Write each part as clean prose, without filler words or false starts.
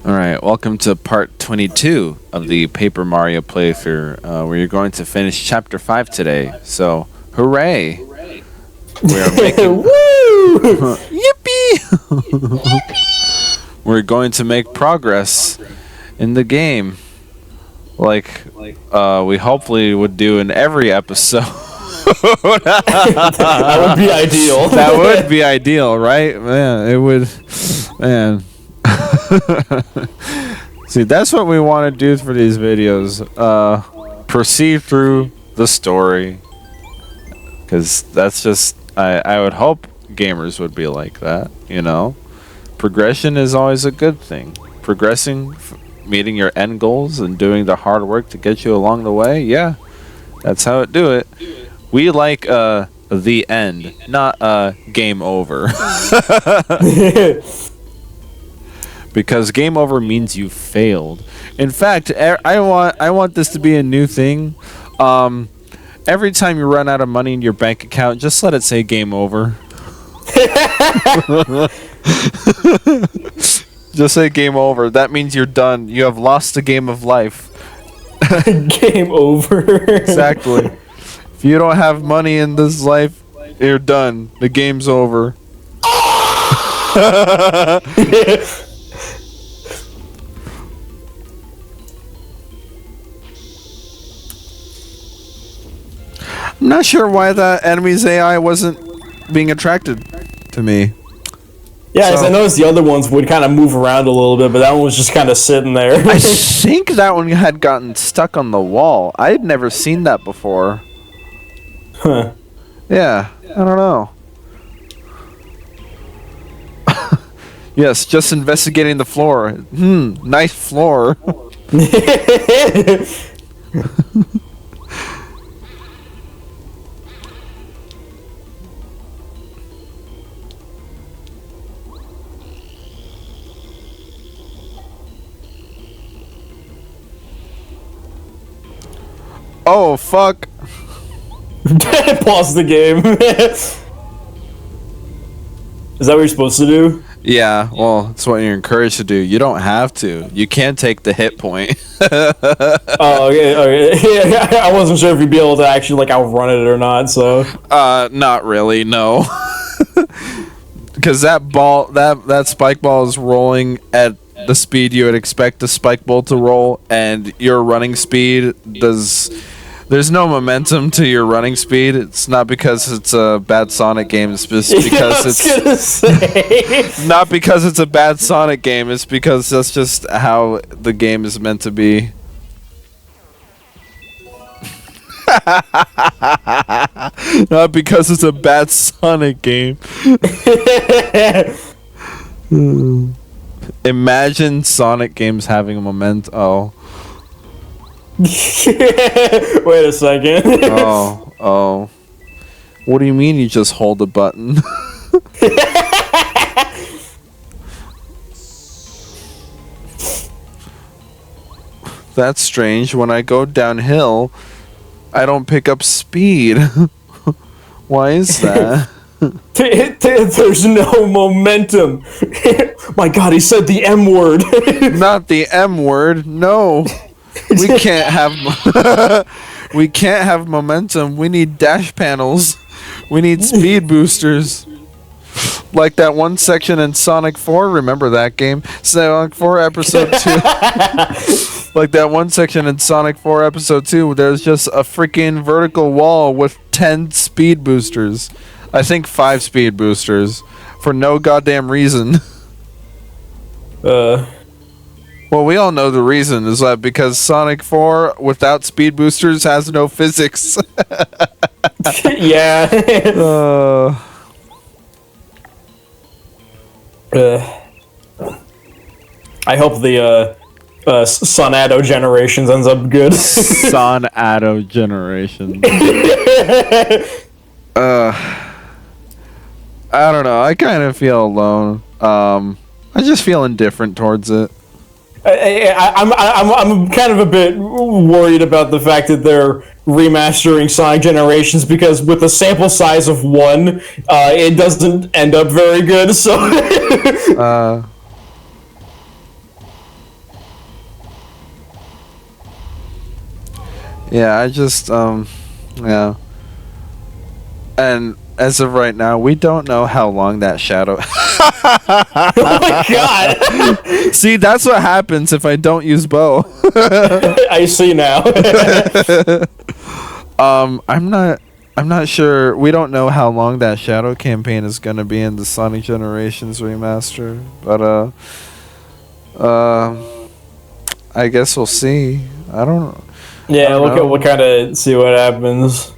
Alright, welcome to part 22 of the Paper Mario playthrough, where you're going to finish chapter 5 today. So, hooray! We are making... Woo! Yippee! We're going to make progress in the game. Like, we hopefully would do in every episode. That would be ideal. That would be ideal, right? Man, it would... Man... See, that's what we want to do for these videos. Proceed through the story. Because that's just... I would hope gamers would be like that, you know? Progression is always a good thing. Progressing, meeting your end goals, and doing the hard work to get you along the way, yeah. That's how it do it. We like, the end, not, game over. Because game over means you failed. In fact, I want this to be a new thing. Every time you run out of money in your bank account, just let it say game over. Just say game over. That means you're done. You have lost the game of life. Game over. Exactly. If you don't have money in this life, you're done. The game's over. I'm not sure why that enemy's AI wasn't being attracted to me. Yeah, so, I noticed the other ones would kind of move around a little bit, but that one was just kind of sitting there. I think that one had gotten stuck on the wall. I had never seen that before. Huh. Yeah, I don't know. Yes, just investigating the floor. Nice floor. Oh, fuck. Pause the game. Is that what you're supposed to do? Yeah, well, that's what you're encouraged to do. You don't have to. You can take the hit point. Oh, okay. Yeah, I wasn't sure if you'd be able to actually, like, outrun it or not, so... Not really, no. Because that spike ball is rolling at the speed you would expect the spike ball to roll, and your running speed there's no momentum to your running speed. It's not because it's a bad Sonic game, it's just because not because it's a bad Sonic game, it's because that's just how the game is meant to be. Not because it's a bad Sonic game. Imagine Sonic games having a momentum. Oh. Wait a second. Oh. What do you mean you just hold the button? That's strange. When I go downhill, I don't pick up speed. Why is that? There's no momentum. My god, he said the M word. Not the M word. No. We can't have momentum. We need dash panels. We need speed boosters. Like that one section in Sonic 4, remember that game? Sonic 4 episode 2. Like that one section in Sonic 4 episode 2, there's just a freaking vertical wall with 10 speed boosters. I think 5 speed boosters for no goddamn reason. Well, we all know the reason is that because Sonic 4 without speed boosters has no physics. Yeah. I hope the Sonado Generations ends up good. Sonado Generations. I don't know. I kind of feel alone. I just feel indifferent towards it. I'm kind of a bit worried about the fact that they're remastering Sonic Generations, because with a sample size of 1, it doesn't end up very good. So Yeah, I just yeah. And as of right now, we don't know how long that shadow. Oh my god! See, that's what happens if I don't use bow. I see now. I'm not sure. We don't know how long that shadow campaign is gonna be in the Sonic Generations remaster, but I guess we'll see. I don't. Yeah, we'll kind of see what happens.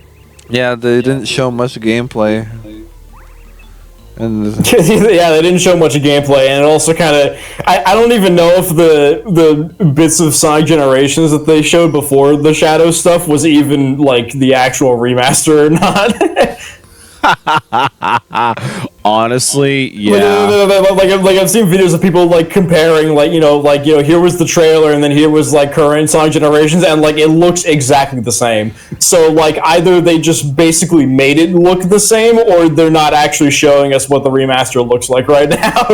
Yeah, they didn't show much gameplay. And yeah, they didn't show much of gameplay, and it also kind of I don't even know if the bits of Sonic Generations that they showed before the Shadow stuff was even like the actual remaster or not. honestly, yeah. Like I've seen videos of people like comparing, like here was the trailer and then here was like current Sonic Generations, and like it looks exactly the same. So like either they just basically made it look the same, or they're not actually showing us what the remaster looks like right now.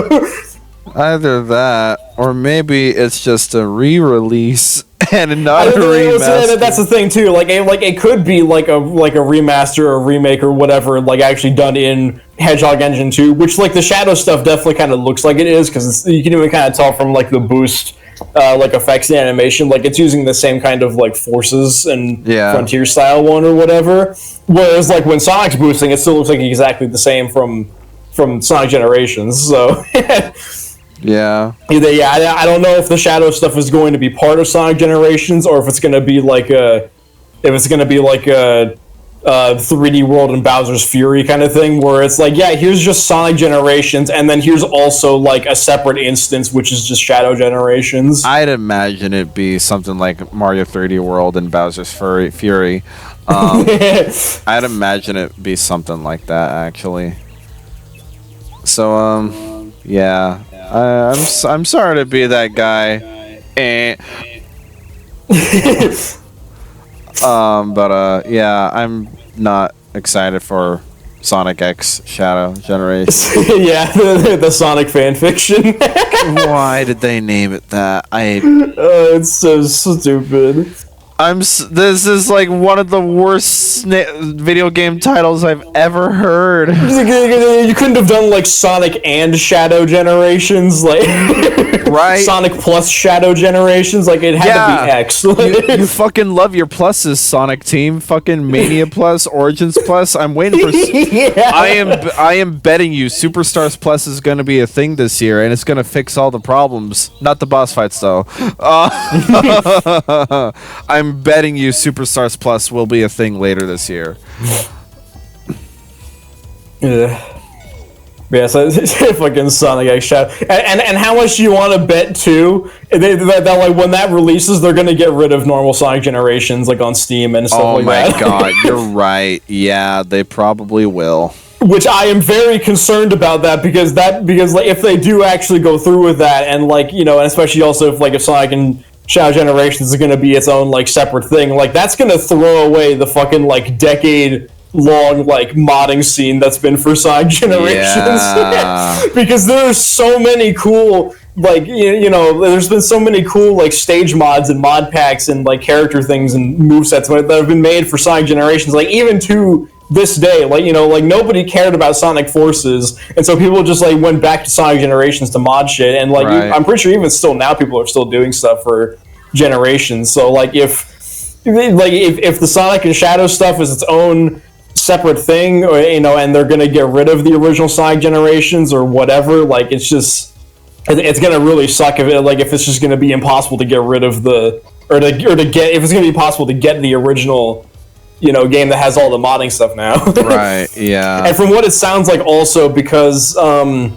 Either that, or maybe it's just a re-release and not a remaster. That's the thing too. Like it could be like a remaster or remake or whatever, like actually done in Hedgehog Engine 2, which like the Shadow stuff definitely kind of looks like it is, because you can even kind of tell from like the boost like effects and animation, like it's using the same kind of like forces and Frontier style one or whatever. Whereas like when Sonic's boosting, it still looks like exactly the same from Sonic Generations. So. Yeah. I don't know if the Shadow stuff is going to be part of Sonic Generations, or if it's going to be like a 3D World and Bowser's Fury kind of thing, where it's like, yeah, here's just Sonic Generations, and then here's also like a separate instance, which is just Shadow Generations. I'd imagine it'd be something like Mario 3D World and Bowser's Fury. I'd imagine it'd be something like that, actually. So, yeah. I'm sorry to be that guy. Yeah, I'm not excited for Sonic X Shadow Generation. Yeah, the Sonic fanfiction. Why did they name it that? It's so stupid. This is like one of the worst video game titles I've ever heard. You couldn't have done like Sonic and Shadow Generations, like right? Sonic plus Shadow Generations, like it had to be X. You fucking love your pluses, Sonic Team. Fucking Mania Plus, Origins Plus. I'm waiting for. Yeah. I am betting you Superstars Plus is going to be a thing this year, and it's going to fix all the problems. Not the boss fights though. I'm betting you Superstars Plus will be a thing later this year. Yeah. Yeah, so fucking Sonic X Shadow. And how much do you want to bet too? That like when that releases, they're gonna get rid of normal Sonic Generations like on Steam and stuff like that. Oh my god, you're right. Yeah, they probably will. Which I am very concerned about that, because like if they do actually go through with that, and like, you know, and especially also if Sonic and Shadow Generations is gonna be its own like separate thing, like that's gonna throw away the fucking like decade long like modding scene that's been for Sonic Generations. Yeah. Because there's so many cool like you know there's been so many cool like stage mods and mod packs and like character things and movesets that have been made for Sonic Generations, like even to this day, like, you know, like nobody cared about Sonic Forces, and so people just like went back to Sonic Generations to mod shit, and like right. I'm pretty sure even still now people are still doing stuff for Generations. So like if the Sonic and Shadow stuff is its own separate thing, or you know, and they're gonna get rid of the original Sonic Generations or whatever, like it's gonna really suck if it's just gonna be impossible to get rid of the or to get, if it's gonna be possible to get the original, you know, game that has all the modding stuff now. Right, yeah. And from what it sounds like, also because the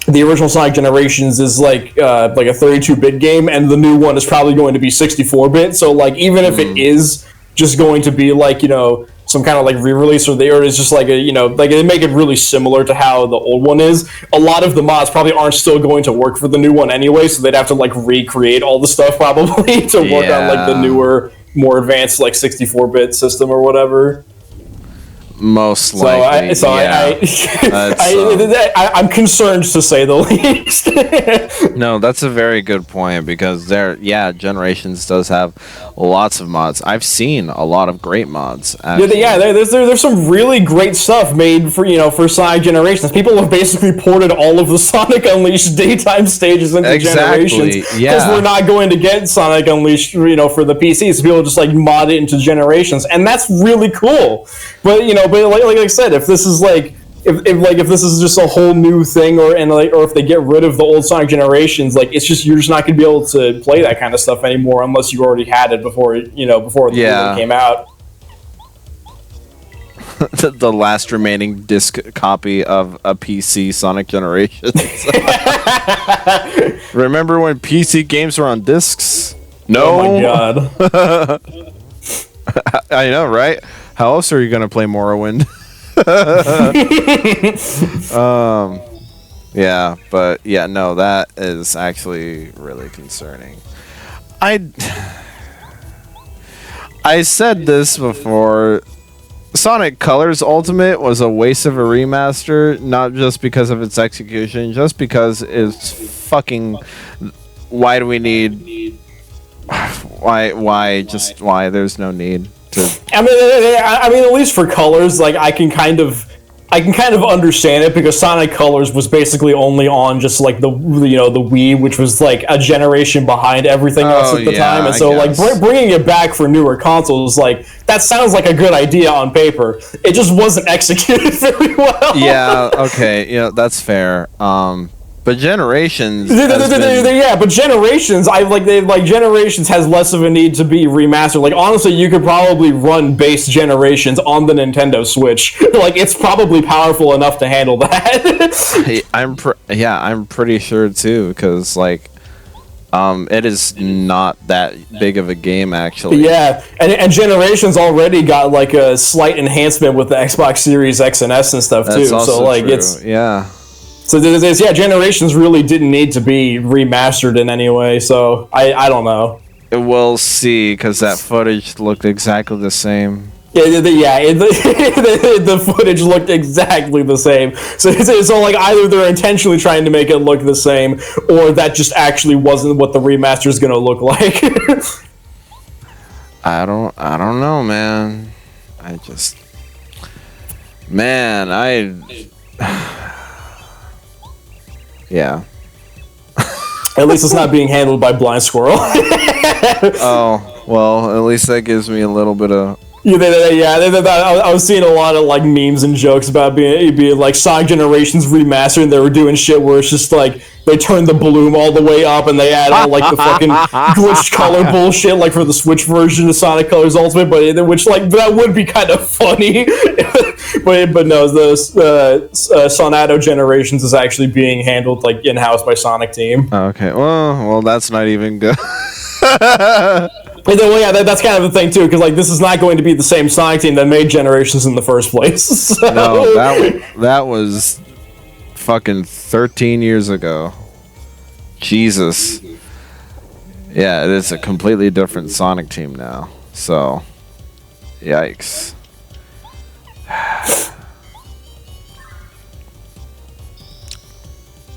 original Sonic Generations is like a 32-bit game, and the new one is probably going to be 64-bit. So like even if it is just going to be like, you know, some kind of like re-release, or it's just like a, you know, like they make it really similar to how the old one is, a lot of the mods probably aren't still going to work for the new one anyway, so they'd have to like recreate all the stuff probably to work on like the newer, more advanced like 64-bit system or whatever. Most likely. I'm concerned, to say the least. No, that's a very good point, because Generations does have a lots of mods. I've seen a lot of great mods. There's some really great stuff made for for Sonic Generations. People have basically ported all of the Sonic Unleashed daytime stages into Generations because we're not going to get Sonic Unleashed for the PC, so people just like mod it into Generations, and that's really cool. But like I said, if this is like if this is just a whole new thing, or if they get rid of the old Sonic Generations, like you're just not going to be able to play that kind of stuff anymore unless you already had it before the game came out. The last remaining disc copy of a PC Sonic Generations. Remember when PC games were on discs? No. Oh my god. I know, right? How else are you going to play Morrowind? Yeah, but yeah, no, that is actually really concerning. I said this before. Sonic Colors Ultimate was a waste of a remaster, not just because of its execution, just because it's fucking. Why do we need? Why? There's no need. I mean, at least for Colors, like I can kind of understand it, because Sonic Colors was basically only on just like the Wii, which was like a generation behind everything else at the time, and so like bringing it back for newer consoles, like that sounds like a good idea on paper. It just wasn't executed very well. Yeah. Okay. Yeah, that's fair. But Generations, but Generations, Generations has less of a need to be remastered. Like honestly, you could probably run base Generations on the Nintendo Switch. Like it's probably powerful enough to handle that. I'm pretty sure too, because like, it is not that big of a game actually. Yeah, and Generations already got like a slight enhancement with the Xbox Series X and S and stuff too. That's also so like true. it's yeah. So Generations really didn't need to be remastered in any way, so I don't know. We'll see, because that footage looked exactly the same. The footage looked exactly the same. So like either they're intentionally trying to make it look the same, or that just actually wasn't what the remaster is going to look like. I don't know, man. Yeah. At least it's not being handled by Blind Squirrel. Oh, well, at least that gives me a little bit of... I was seeing a lot of like memes and jokes about being like Sonic Generations remastered, and they were doing shit where it's just like they turned the bloom all the way up and they add all like the fucking glitched color bullshit like for the Switch version of Sonic Colors Ultimate, but which like that would be kind of funny. but no, the Sonato Generations is actually being handled like in-house by Sonic Team. Okay, well that's not even good. Well, yeah, that's kind of the thing too, because like this is not going to be the same Sonic Team that made Generations in the first place. So. No, that was fucking 13 years ago. Jesus. Yeah, it is a completely different Sonic Team now. So, yikes.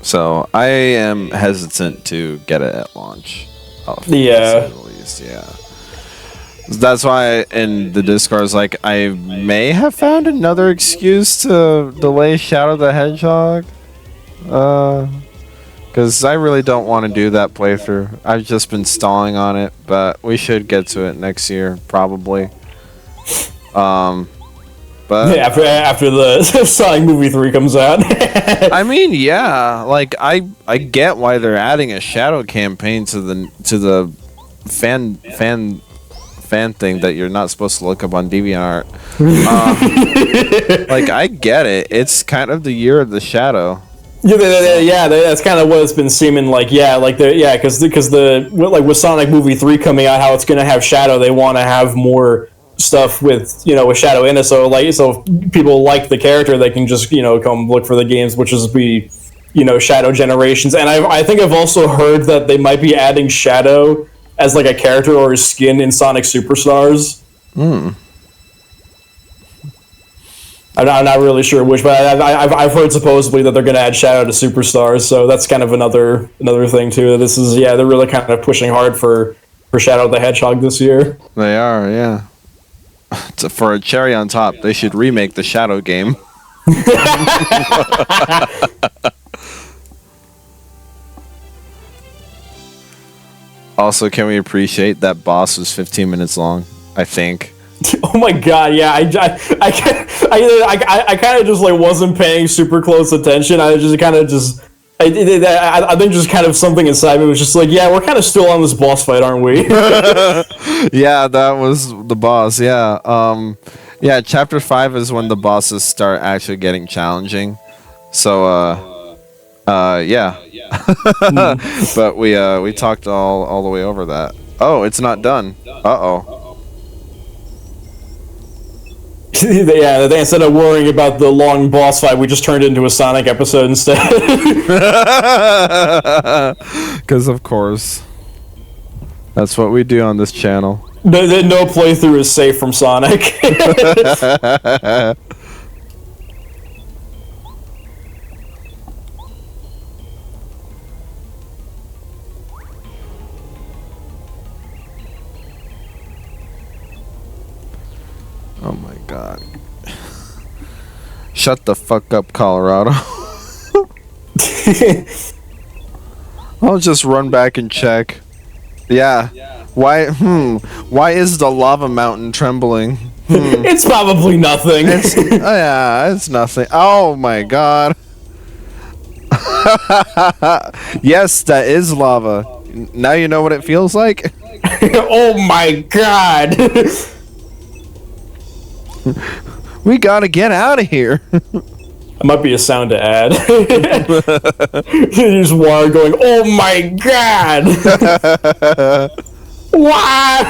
So I am hesitant to get it at launch. Yeah. Yeah. That's why in the Discord, I was like, I may have found another excuse to delay Shadow the Hedgehog. Because I really don't want to do that playthrough. I've just been stalling on it, but we should get to it next year, probably. But yeah, after the Sonic Movie 3 comes out. I mean, yeah, like I get why they're adding a Shadow campaign to the fan thing that you're not supposed to look up on DeviantArt. Like I get it. It's kind of the year of the Shadow. Yeah, that's kind of what it's been seeming like. Yeah, like because with Sonic Movie 3 coming out, how it's going to have Shadow, they want to have more stuff with with Shadow in it. So if people like the character, they can just come look for the games, which is be Shadow Generations. And I think I've also heard that they might be adding Shadow as like a character or a skin in Sonic Superstars. I'm not really sure which, but I've heard supposedly that they're going to add Shadow to Superstars, so that's kind of another thing too. This is they're really kind of pushing hard for for Shadow the Hedgehog this year. They are, yeah. For a cherry on top, they should remake the Shadow game. Also, can we appreciate that boss was 15 minutes long? I think. Oh my god, yeah, I kind of just like wasn't paying super close attention. I just kind of just, I think just kind of something inside me was just like, yeah, we're kind of still on this boss fight, aren't we? Yeah, that was the boss. Yeah. Yeah. Chapter 5 is when the bosses start actually getting challenging. So, yeah. But we talked all the way over that. Oh, it's not done. Uh-oh. Yeah, instead of worrying about the long boss fight, we just turned it into a Sonic episode instead. Because of course, that's what we do on this channel. No playthrough is safe from Sonic. Oh my god. Shut the fuck up, Colorado. I'll just run back and check. Yeah. Why is the lava mountain trembling? It's probably nothing. It's nothing. Oh my god. Yes, that is lava. Now you know what it feels like? Oh my god. We gotta get out of here. That might be a sound to add. There's water going, oh my god! Why?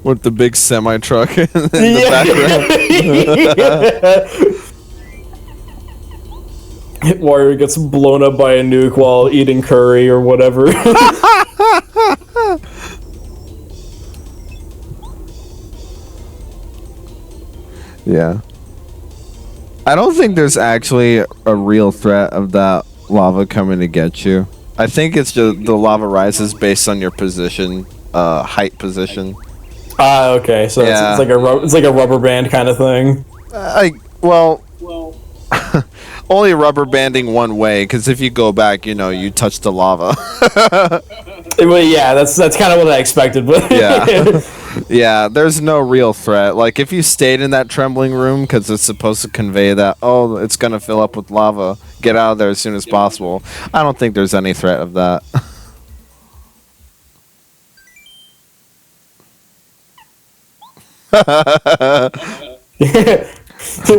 With the big semi-truck in the background. Warrior gets blown up by a nuke while eating curry or whatever. Yeah. I don't think there's actually a real threat of that lava coming to get you. I think it's just the lava rises based on your position, height position. Okay, so Yeah. it's like a rubber band kind of thing. Only rubber banding one way, because if you go back, you touch the lava. Well, yeah, that's kind of what I expected, but Yeah. Yeah, there's no real threat. Like, if you stayed in that trembling room, because it's supposed to convey that, oh, it's going to fill up with lava, get out of there as soon as possible. I don't think there's any threat of that.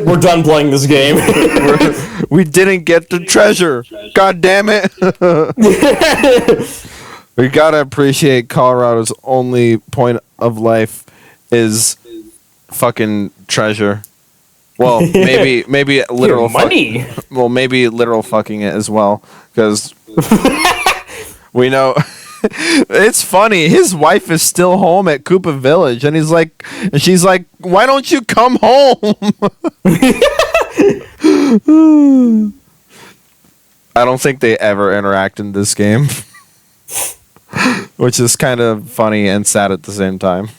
we're done playing this game. We didn't get the treasure. God damn it. We gotta appreciate Colorado's only point of life is fucking treasure. Well, maybe literal money. Well, maybe literal fucking it as well, because we know. It's funny. His wife is still home at Koopa Village, and she's like, "Why don't you come home?" I don't think they ever interact in this game. Which is kind of funny and sad at the same time.